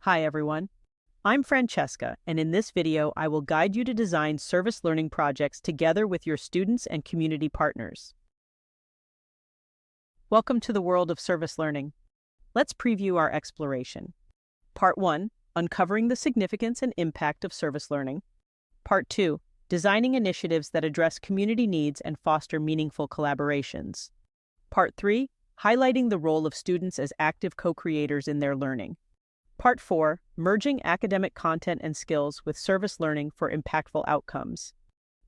Hi everyone, I'm Francesca, and in this video I will guide you to design service learning projects together with your students and community partners. Welcome to the world of service learning. Let's preview our exploration. Part 1, Uncovering the Significance and Impact of Service Learning. Part 2, Designing Initiatives that Address Community Needs and Foster Meaningful Collaborations. Part 3, Highlighting the Role of Students as Active Co-Creators in Their Learning. Part 4, Merging Academic Content and Skills with Service Learning for Impactful Outcomes.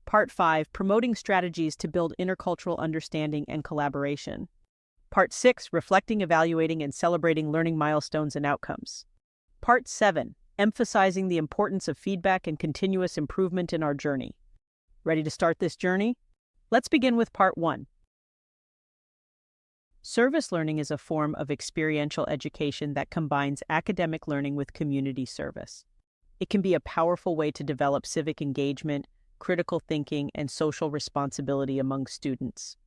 Part 5, Promoting Strategies to Build Intercultural Understanding and Collaboration. Part 6, Reflecting, Evaluating, and Celebrating Learning Milestones and Outcomes. Part 7, Emphasizing the Importance of Feedback and Continuous Improvement in Our Journey. Ready to start this journey? Let's begin with Part 1. Service learning is a form of experiential education that combines academic learning with community service. It can be a powerful way to develop civic engagement, critical thinking, and social responsibility among students.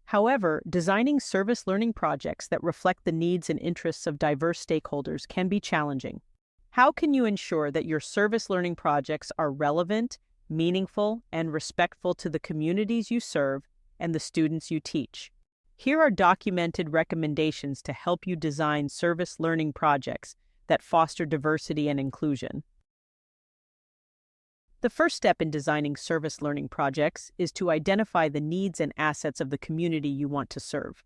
However, designing service learning projects that reflect the needs and interests of diverse stakeholders can be challenging. How can you ensure that your service learning projects are relevant, meaningful, and respectful to the communities you serve and the students you teach? Here are documented recommendations to help you design service learning projects that foster diversity and inclusion. The first step in designing service learning projects is to identify the needs and assets of the community you want to serve.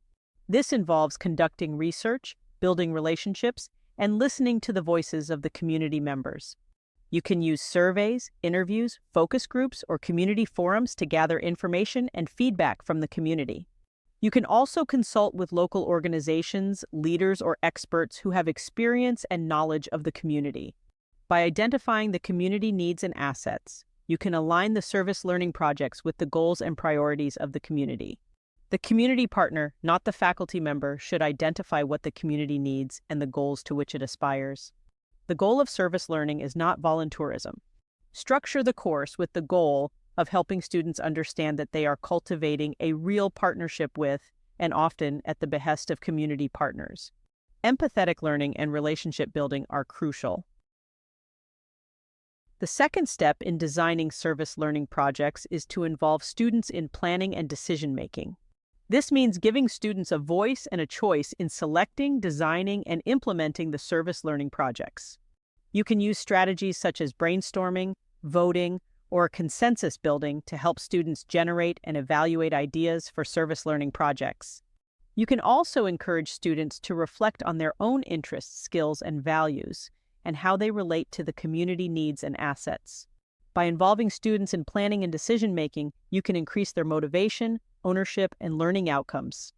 This involves conducting research, building relationships, and listening to the voices of the community members. You can use surveys, interviews, focus groups, or community forums to gather information and feedback from the community. You can also consult with local organizations, leaders, or experts who have experience and knowledge of the community. By identifying the community needs and assets, you can align the service learning projects with the goals and priorities of the community. The community partner, not the faculty member, should identify what the community needs and the goals to which it aspires. The goal of service learning is not volunteerism. Structure the course with the goal of helping students understand that they are cultivating a real partnership with, and often at the behest of, community partners. Empathetic learning and relationship building are crucial. The second step in designing service learning projects is to involve students in planning and decision-making. This means giving students a voice and a choice in selecting, designing, and implementing the service learning projects. You can use strategies such as brainstorming, voting, or consensus building to help students generate and evaluate ideas for service learning projects. You can also encourage students to reflect on their own interests, skills, and values, and how they relate to the community needs and assets. By involving students in planning and decision-making, you can increase their motivation, ownership, and learning outcomes.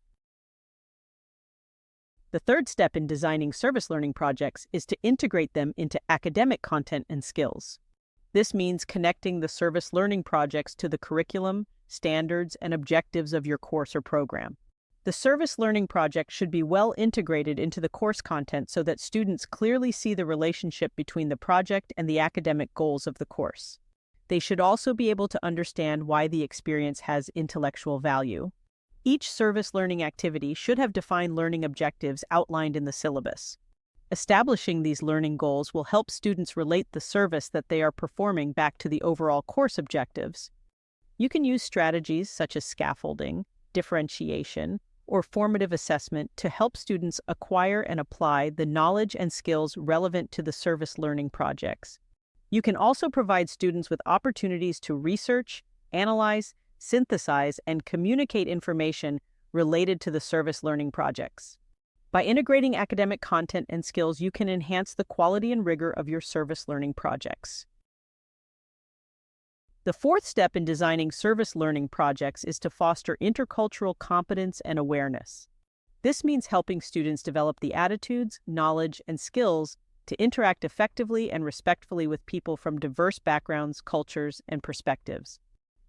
The third step in designing service learning projects is to integrate them into academic content and skills. This means connecting the service learning projects to the curriculum, standards, and objectives of your course or program. The service learning project should be well integrated into the course content so that students clearly see the relationship between the project and the academic goals of the course. They should also be able to understand why the experience has intellectual value. Each service learning activity should have defined learning objectives outlined in the syllabus. Establishing these learning goals will help students relate the service that they are performing back to the overall course objectives. You can use strategies such as scaffolding, differentiation, or formative assessment to help students acquire and apply the knowledge and skills relevant to the service learning projects. You can also provide students with opportunities to research, analyze, synthesize, and communicate information related to the service learning projects. By integrating academic content and skills, you can enhance the quality and rigor of your service learning projects. The fourth step in designing service learning projects is to foster intercultural competence and awareness. This means helping students develop the attitudes, knowledge, and skills to interact effectively and respectfully with people from diverse backgrounds, cultures, and perspectives.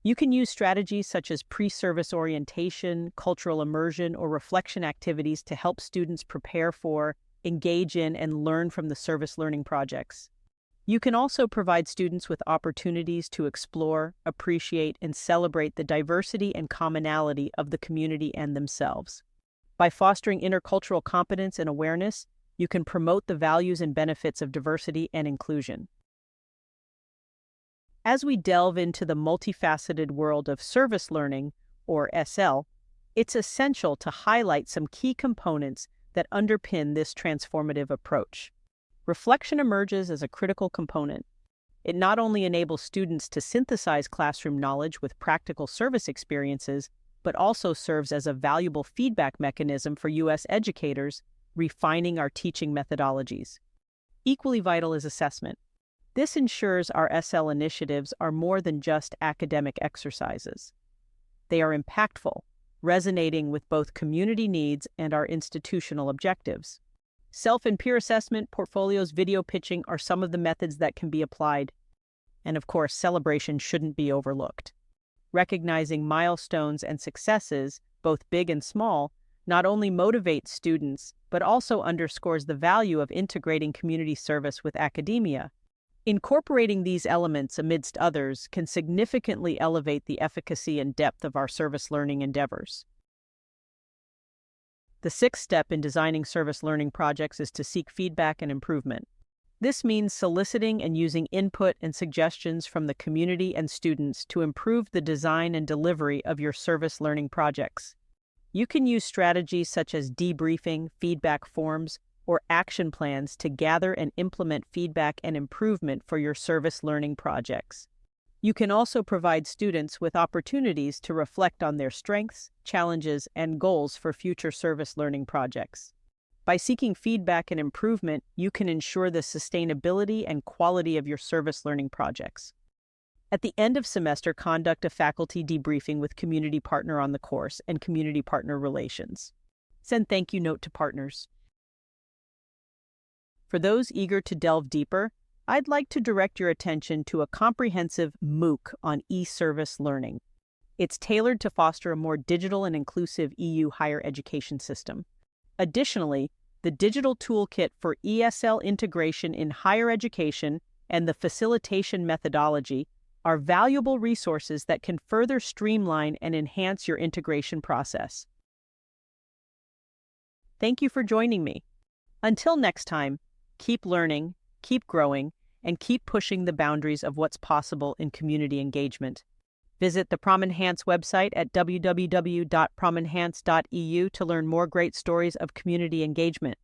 You can use strategies such as pre-service orientation, cultural immersion, or reflection activities to help students prepare for, engage in, and learn from the service learning projects. You can also provide students with opportunities to explore, appreciate, and celebrate the diversity and commonality of the community and themselves. By fostering intercultural competence and awareness, you can promote the values and benefits of diversity and inclusion. As we delve into the multifaceted world of service learning, or SL, it's essential to highlight some key components that underpin this transformative approach. Reflection emerges as a critical component. It not only enables students to synthesize classroom knowledge with practical service experiences, but also serves as a valuable feedback mechanism for U.S. educators, refining our teaching methodologies. Equally vital is assessment. This ensures our SL initiatives are more than just academic exercises. They are impactful, resonating with both community needs and our institutional objectives. Self and peer assessment, portfolios, video pitching are some of the methods that can be applied. And of course, celebration shouldn't be overlooked. Recognizing milestones and successes, both big and small, not only motivates students, but also underscores the value of integrating community service with academia. Incorporating these elements amidst others can significantly elevate the efficacy and depth of our service learning endeavors. The sixth step in designing service learning projects is to seek feedback and improvement. This means soliciting and using input and suggestions from the community and students to improve the design and delivery of your service learning projects. You can use strategies such as debriefing, feedback forms, or action plans to gather and implement feedback and improvement for your service learning projects. You can also provide students with opportunities to reflect on their strengths, challenges, and goals for future service learning projects. By seeking feedback and improvement, you can ensure the sustainability and quality of your service learning projects. At the end of semester, conduct a faculty debriefing with community partner on the course and community partner relations. Send thank you note to partners. For those eager to delve deeper, I'd like to direct your attention to a comprehensive MOOC on e-service learning. It's tailored to foster a more digital and inclusive EU higher education system. Additionally, the Digital Toolkit for ESL Integration in Higher Education and the Facilitation Methodology are valuable resources that can further streamline and enhance your integration process. Thank you for joining me. Until next time, keep learning, keep growing, and keep pushing the boundaries of what's possible in community engagement. Visit the PromEnhance website at www.promenhance.eu to learn more great stories of community engagement.